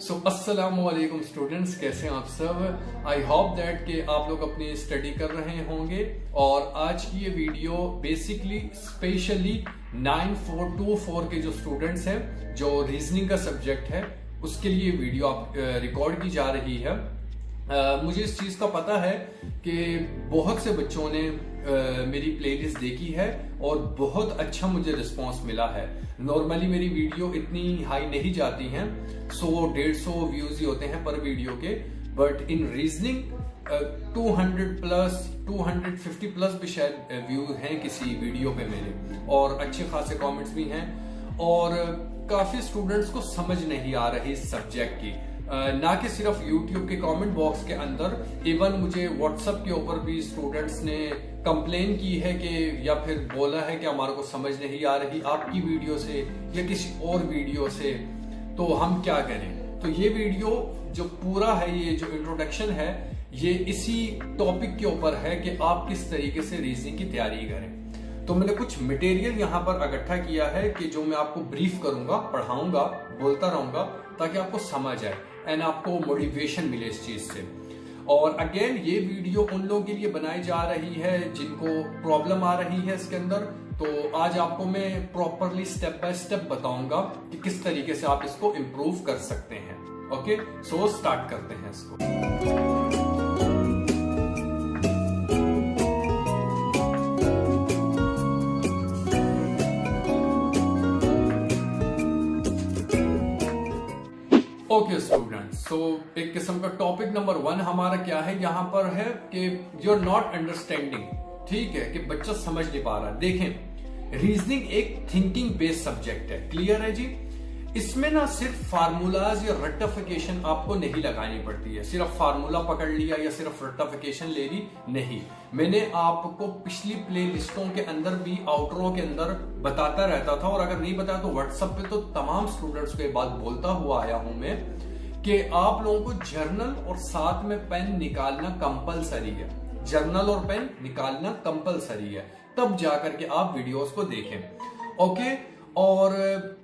अस्सलामु अलैकुम स्टूडेंट्स, कैसे हैं आप सब। आई होप दैट कि आप लोग अपनी स्टडी कर रहे होंगे। और आज की ये वीडियो बेसिकली स्पेशली 9424 के जो स्टूडेंट्स हैं, जो रीजनिंग का सब्जेक्ट है, उसके लिए वीडियो आप रिकॉर्ड की जा रही है। मुझे इस चीज का पता है कि बहुत से बच्चों ने मेरी प्लेलिस्ट देखी है और बहुत अच्छा मुझे रिस्पांस मिला है। नॉर्मली मेरी वीडियो इतनी हाई नहीं जाती हैं, 100-150 व्यूज ही होते हैं पर वीडियो के, but in reasoning 200 plus 250 plus भी शायद व्यू हैं किसी वीडियो पे मेरे, और अच्छे खासे कमेंट्स भी हैं। और काफी स्टूडेंट्स को समझ नहीं आ रही इस सब्जेक्ट की, ना कि सिर्फ YouTube के कमेंट बॉक्स के अंदर, इवन मुझे WhatsApp के ऊपर भी स्टूडेंट्स ने कंप्लेन की है कि, या फिर बोला है कि हमारे को समझ नहीं आ रही आपकी वीडियो से या किसी और वीडियो से, तो हम क्या करें। तो ये वीडियो जो पूरा है, ये जो इंट्रोडक्शन है, ये इसी टॉपिक के ऊपर है कि आप किस तरीके से रीजनिंग की तैयारी करें। तो मैंने कुछ मटेरियल यहाँ पर इकट्ठा किया है कि जो मैं आपको ब्रीफ करूंगा, पढ़ाऊंगा, बोलता रहूंगा, ताकि आपको समझ आए एंड आपको मोटिवेशन मिले इस चीज से। और अगेन ये वीडियो उन लोगों के लिए बनाई जा रही है जिनको प्रॉब्लम आ रही है इसके अंदर। तो आज आपको मैं प्रॉपरली स्टेप बाय स्टेप बताऊंगा कि किस तरीके से आप इसको इम्प्रूव कर सकते हैं। ओके, सो स्टार्ट करते हैं इसको। ओके स्टूडेंट्स, सो एक किस्म का टॉपिक नंबर 1 हमारा क्या है यहाँ पर है कि यू आर नॉट अंडरस्टैंडिंग। ठीक है, कि बच्चा समझ नहीं पा रहा। देखें, रीजनिंग एक थिंकिंग बेस्ड सब्जेक्ट है, क्लियर है जी। इसमें ना सिर्फ फार्मूलाज या रट्टाफिकेशन आपको नहीं लगानी पड़ती है, सिर्फ फार्मूला पकड़ लिया या सिर्फ रट्टाफिकेशन ले ली, नहीं। मैंने आपको पिछली प्ले लिस्टों के अंदर भी, आउटरो के अंदर बताता रहता था, और अगर नहीं बताया तो व्हाट्सएप पे तो तमाम स्टूडेंट्स को ये बात बोलता हुआ आया हूं मैं कि आप लोगों को जर्नल और साथ में पेन निकालना कंपलसरी है। जर्नल और पेन निकालना कंपलसरी है, तब जाकर के आप वीडियोस को देखें। ओके, और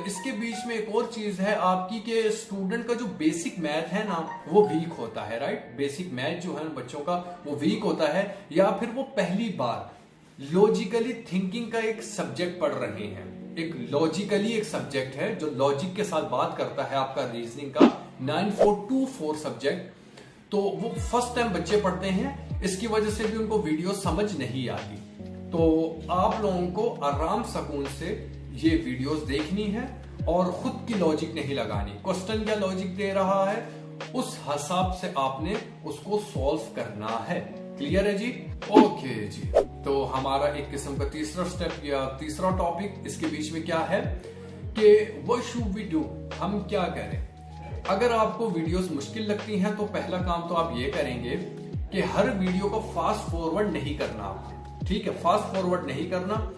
इसके बीच में एक और चीज है आपकी कि स्टूडेंट का जो बेसिक मैथ है ना, वो वीक होता है, राइट। बेसिक मैथ जो है बच्चों का, वो वीक होता है, या फिर वो पहली बार लॉजिकली थिंकिंग का एक सब्जेक्ट पढ़ रहे हैं। एक लॉजिकली एक सब्जेक्ट है जो लॉजिक के साथ बात करता है, आपका रीजनिंग का 9424 सब्जेक्ट। तो वो फर्स्ट टाइम बच्चे पढ़ते हैं, इसकी वजह से भी उनको वीडियो समझ नहीं आती। तो आप लोगों को आराम सुकून से ये वीडियोस देखनी है और खुद की लॉजिक नहीं लगानी। क्वेश्चन क्या लॉजिक दे रहा है, उस हिसाब से आपने उसको सॉल्व करना है, क्लियर है जी। ओके जी, तो हमारा एक किस्म का तीसरा स्टेप या तीसरा टॉपिक इसके बीच में क्या है कि व्हाट शुड वी डू, हम क्या करें। अगर आपको वीडियोस मुश्किल लगती हैं तो पहला काम तो आप ये करेंगे कि हर वीडियो को फास्ट फॉरवर्ड नहीं करना आपने, ठीक है। फास्ट फॉरवर्ड नहीं करना,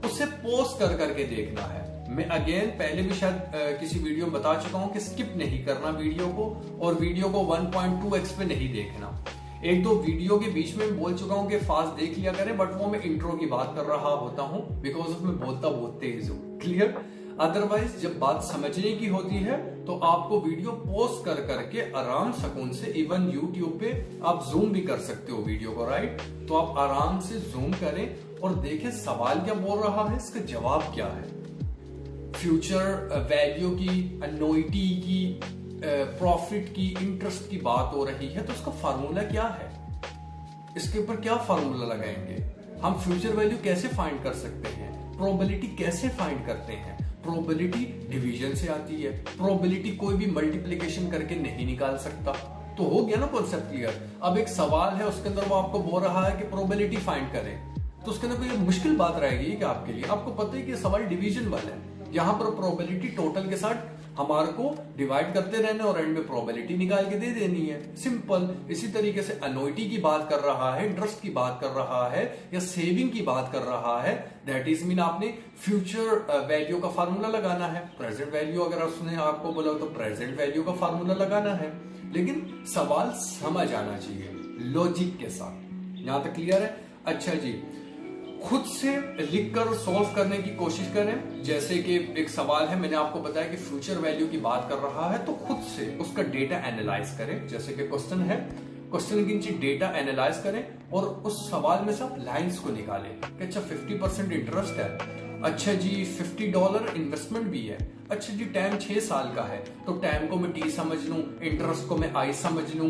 उसे पॉज कर करके देखना है। मैं अगेन पहले भी शायद किसी वीडियो में बता चुका हूं कि स्किप नहीं करना वीडियो को, और वीडियो को 1.2x पे नहीं देखना। एक दो वीडियो के बीच में बोल चुका हूं कि फास्ट देख लिया करें, बट वो मैं इंट्रो की बात कर रहा होता हूं, बिकॉज उसमें बोलता बहुत तेज हूं, क्लियर। अदरवाइज जब बात समझने की होती है तो आपको वीडियो पॉज कर करके आराम सुकून से, इवन YouTube पे आप जूम भी कर सकते हो वीडियो को, राइट। तो आप आराम से जूम करें और देखें सवाल क्या बोल रहा है, इसका जवाब क्या है। फ्यूचर वैल्यू की, एन्युइटी की, प्रॉफिट की, इंटरेस्ट की बात हो रही है, तो उसका फार्मूला क्या है, इसके ऊपर क्या फार्मूला लगाएंगे हम। फ्यूचर वैल्यू कैसे फाइंड कर सकते हैं, प्रोबेबिलिटी कैसे फाइंड करते हैं। प्रोबेबिलिटी डिवीजन से आती है, प्रोबेबिलिटी कोई भी मल्टीप्लिकेशन करके नहीं निकाल सकता। तो हो गया ना कॉन्सेप्ट क्लियर। अब एक सवाल है, उसके अंदर वो आपको बोल रहा है कि प्रोबेबिलिटी फाइंड करें, तो उसके अंदर कोई मुश्किल बात रहेगी क्या आपके लिए। आपको पता है कि सवाल डिवीजन वाला है, यहाँ पर प्रोबेबिलिटी टोटल के साथ हमारे को डिवाइड करते रहना और एंड में प्रोबेबिलिटी निकाल के दे देनी है, सिंपल। इसी तरीके से एन्युइटी की बात कर रहा है, इंटरेस्ट की बात कर रहा है, या सेविंग की बात कर रहा है, दैट इज मीन आपने फ्यूचर वैल्यू का फार्मूला लगाना है। प्रेजेंट वैल्यू अगर उसने आपको बोला तो प्रेजेंट वैल्यू का फार्मूला लगाना है, लेकिन सवाल समझ आना चाहिए लॉजिक के साथ। यहां तक क्लियर है। अच्छा जी, खुद से लिखकर सॉल्व करने की कोशिश करें। जैसे कि एक सवाल है, मैंने आपको बताया कि फ्यूचर वैल्यू की बात कर रहा है, तो खुद से उसका डेटा एनालाइज करें। जैसे कि क्वेश्चन है, क्वेश्चन की नीचे डेटा एनालाइज करें और उस सवाल में से आप लाइंस को निकालें कि अच्छा 50% इंटरेस्ट है, अच्छा जी $50 इन्वेस्टमेंट भी है, अच्छा जी टाइम 6 साल का है तो टाइम को मैं T समझ लूं, इंटरेस्ट को मैं I समझ लूं,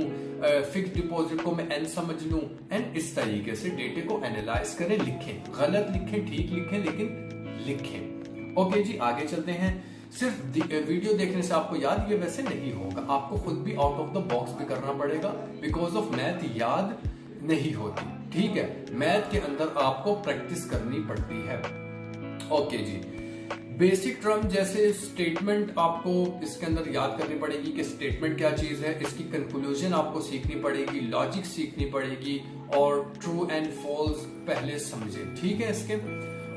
फिक्स डिपॉजिट को मैं N समझ लूं, एंड इस तरीके से डेटे को एनालाइज करें। लिखें, गलत लिखें, ठीक लिखें, लेकिन लिखें। ओके जी, आगे चलते हैं। सिर्फ वीडियो देखने से आपको याद ये वैसे नहीं होगा, आपको खुद भी आउट ऑफ द बॉक्स भी करना पड़ेगा, बिकॉज ऑफ मैथ याद नहीं होती। ठीक है, मैथ के अंदर आपको प्रैक्टिस करनी पड़ती है। ओके जी, बेसिक टर्म जैसे स्टेटमेंट आपको इसके अंदर याद करनी पड़ेगी कि स्टेटमेंट क्या चीज है, इसकी कंक्लूजन आपको सीखनी पड़ेगी, लॉजिक सीखनी पड़ेगी, और ट्रू एंड फॉल्स पहले समझे। ठीक है इसके,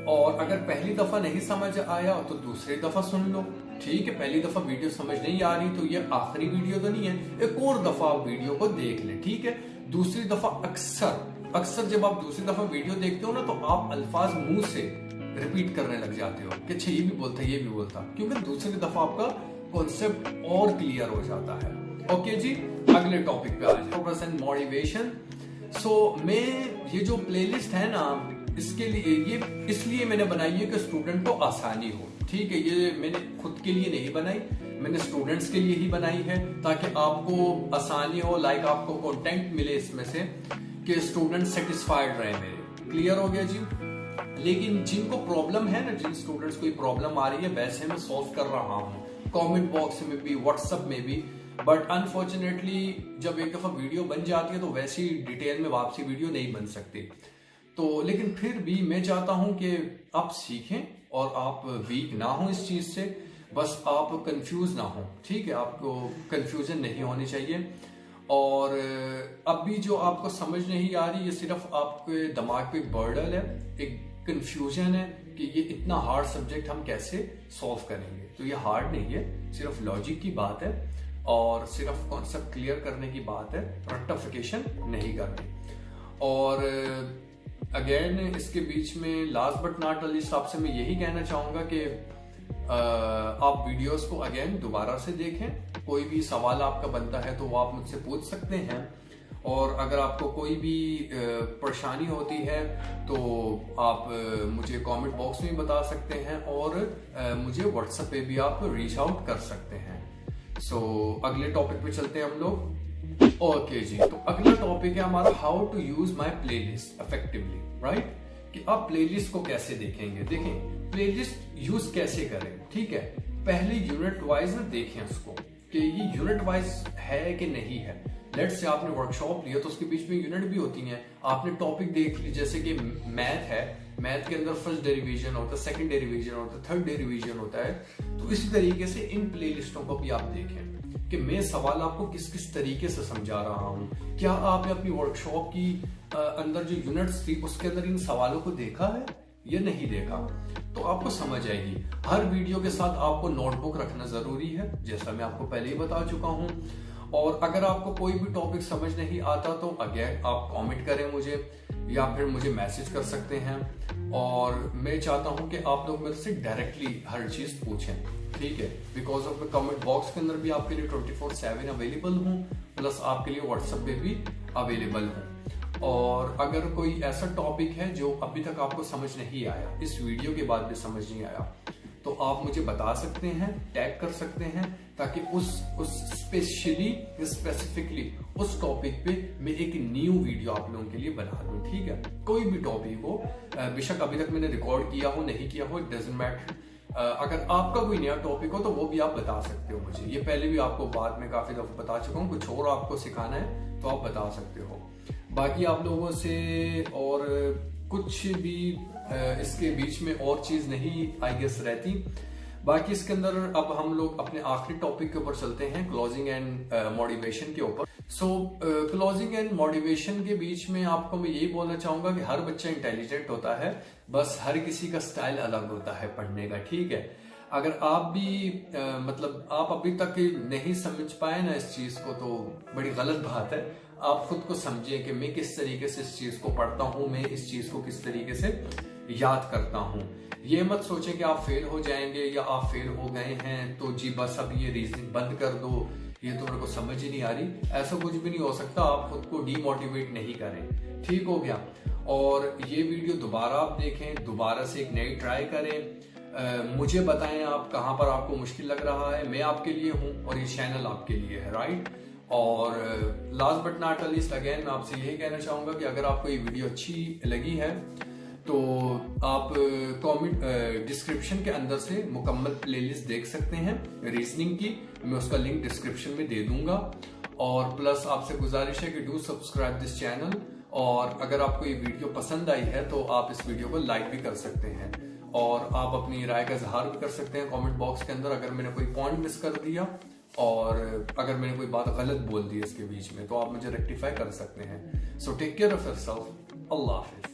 और अगर पहली दफा नहीं समझ आया तो दूसरी दफा सुन लो। ठीक है, पहली दफा वीडियो समझ नहीं आ रही तो ये आखिरी वीडियो तो नहीं है, एक और दफा आप वीडियो को देख लें। ठीक है, दूसरी दफा अक्सर जब आप दूसरी दफा वीडियो देखते हो ना तो आप अल्फाज मुंह से रिपीट करने लग जाते हो कि अच्छा ये भी बोलता, ये भी बोलता, क्योंकि दूसरी दफा आपका कॉन्सेप्ट और क्लियर हो जाता है। ओके जी, अगले टॉपिक पे आ जाए, फोकस एंड मोटिवेशन। सो मैं ये जो प्लेलिस्ट है ना, इसके लिए ये इसलिए मैंने बनाई है कि स्टूडेंट को आसानी हो। ठीक है, ये मैंने खुद के लिए नहीं बनाई, मैंने स्टूडेंट्स के लिए ही बनाई है ताकि आपको आसानी हो, लाइक आपको कंटेंट मिले इसमें से कि स्टूडेंट सेटिस्फाइड रहे मेरे। क्लियर हो गया जी। लेकिन जिनको प्रॉब्लम है ना, जिन स्टूडेंट्स को प्रॉब्लम आ रही है, वैसे मैं सॉल्व कर रहा हूँ कमेंट बॉक्स में भी, व्हाट्सएप में भी, बट अनफॉर्चुनेटली जब एक दफा वीडियो बन जाती है तो वैसी डिटेल में वापसी वीडियो नहीं बन सकती। तो लेकिन फिर भी मैं चाहता हूं कि आप सीखें और आप वीक ना हो इस चीज से, बस आप कंफ्यूज ना हो। ठीक है, आपको कंफ्यूजन नहीं होनी चाहिए। और अब भी जो आपको समझ नहीं आ रही, ये सिर्फ आपके दिमाग पे बर्डन है, एक कंफ्यूजन है कि ये इतना हार्ड सब्जेक्ट हम कैसे सॉल्व करेंगे। तो ये हार्ड नहीं है, सिर्फ लॉजिक की बात है और सिर्फ कॉन्सेप्ट क्लियर करने की बात है, रट्टाफिकेशन नहीं करनी। और अगेन इसके बीच में लास्ट बट नॉट लीस्ट आपसे मैं यही कहना चाहूंगा कि आप वीडियोस को अगेन दोबारा से देखें। कोई भी सवाल आपका बनता है तो वो आप मुझसे पूछ सकते हैं, और अगर आपको कोई भी परेशानी होती है तो आप मुझे कमेंट बॉक्स में बता सकते हैं, और मुझे व्हाट्सएप पे भी आप रीच आउट कर सकते हैं। सो अगले टॉपिक पे चलते हैं हम लोग। ओके जी, तो अगला टॉपिक है हमारा how to use my playlist effectively, right? कि आप प्लेलिस्ट को कैसे देखेंगे। देखें प्लेलिस्ट यूज कैसे करें। ठीक है, पहले यूनिट वाइज ना देखें उसको कि ये यूनिट वाइज है कि नहीं है। लेट्स से आपने वर्कशॉप लिया तो उसके बीच में यूनिट भी होती हैं, आपने टॉपिक देख ली, जैसे कि मैथ है, मैथ के अंदर फर्स्ट डेरिवेशन होता है, सेकंड डेरिवेशन होता है, थर्ड डेरिवेशन होता है। तो इसी तरीके से इन प्लेलिस्टों को भी आप देखें कि मैं सवाल आपको किस किस तरीके से समझा रहा हूँ। क्या आपने अपनी वर्कशॉप की अंदर जो यूनिट्स थी उसके अंदर इन सवालों को देखा है या नहीं देखा, तो आपको समझ आएगी। हर वीडियो के साथ आपको नोटबुक रखना जरूरी है, जैसा मैं आपको पहले ही बता चुका हूँ। और अगर आपको कोई भी टॉपिक समझ नहीं आता तो अगेन आप कमेंट करें मुझे, या फिर मुझे मैसेज कर सकते हैं। और मैं चाहता हूं कि आप लोग मेरे से डायरेक्टली हर चीज पूछें। ठीक है, बिकॉज ऑफ कमेंट बॉक्स के अंदर भी आपके लिए 24/7 अवेलेबल हूँ, प्लस आपके लिए व्हाट्सएप पे भी अवेलेबल हूँ। और अगर कोई ऐसा टॉपिक है जो अभी तक आपको समझ नहीं आया, इस वीडियो के बाद भी समझ नहीं आया, तो आप मुझे बता सकते हैं, टैग कर सकते हैं, ताकि उस स्पेसिफिकली उस टॉपिक पे मैं एक न्यू वीडियो आप लोगों के लिए बना दूं। ठीक है, कोई भी टॉपिक हो, बेशक अभी तक मैंने रिकॉर्ड किया हो नहीं किया हो, इट डजंट मैटर। अगर आपका कोई नया टॉपिक हो तो वो भी आप बता सकते हो मुझे। ये पहले भी आपको बाद में काफी दफा बता चुका हूँ, कुछ और आपको सिखाना है तो आप बता सकते हो। बाकी आप लोगों से और कुछ भी इसके बीच में और चीज नहीं आई गेस रहती। बाकी इसके अंदर अब हम लोग अपने आखिरी टॉपिक के ऊपर चलते हैं, क्लोजिंग एंड मोटिवेशन के ऊपर। सो क्लोजिंग एंड मोटिवेशन के बीच में आपको मैं यही बोलना चाहूंगा कि हर बच्चा इंटेलिजेंट होता है, बस हर किसी का स्टाइल अलग होता है पढ़ने का। ठीक है, अगर आप भी मतलब आप अभी तक नहीं समझ पाए ना इस चीज को, तो बड़ी गलत बात है। आप खुद को समझिए कि मैं किस तरीके से इस चीज को पढ़ता हूँ, मैं इस चीज को किस तरीके से याद करता हूँ। ये मत सोचें कि आप फेल हो जाएंगे या आप फेल हो गए हैं तो जी बस अब ये रीजनिंग बंद कर दो, ये तो मेरे को समझ ही नहीं आ रही। ऐसा कुछ भी नहीं हो सकता। आप खुद को डीमोटिवेट नहीं करें, ठीक हो गया। और ये वीडियो दोबारा आप देखें, दोबारा से एक नई ट्राई करें। मुझे बताएं आप कहाँ पर आपको मुश्किल लग रहा है। मैं आपके लिए हूँ और ये चैनल आपके लिए है, राइट। और last but not least again मैं आपसे यही कहना चाहूंगा कि अगर आपको ये वीडियो अच्छी लगी है तो आप कमेंट डिस्क्रिप्शन के अंदर से मुकम्मल प्लेलिस्ट देख सकते हैं रीजनिंग की, मैं उसका लिंक डिस्क्रिप्शन में दे दूंगा। और प्लस आपसे गुजारिश है कि डू सब्सक्राइब दिस चैनल, और अगर आपको ये वीडियो पसंद आई है तो आप इस वीडियो को लाइक भी कर सकते हैं और आप अपनी राय का इजहार भी कर सकते हैं कमेंट बॉक्स के अंदर अगर मैंने कोई पॉइंट मिस कर दिया और अगर मैंने कोई बात गलत बोल दी इसके बीच में तो आप मुझे रेक्टिफाई कर सकते हैं। So take care of yourself. अल्लाह हाफिज।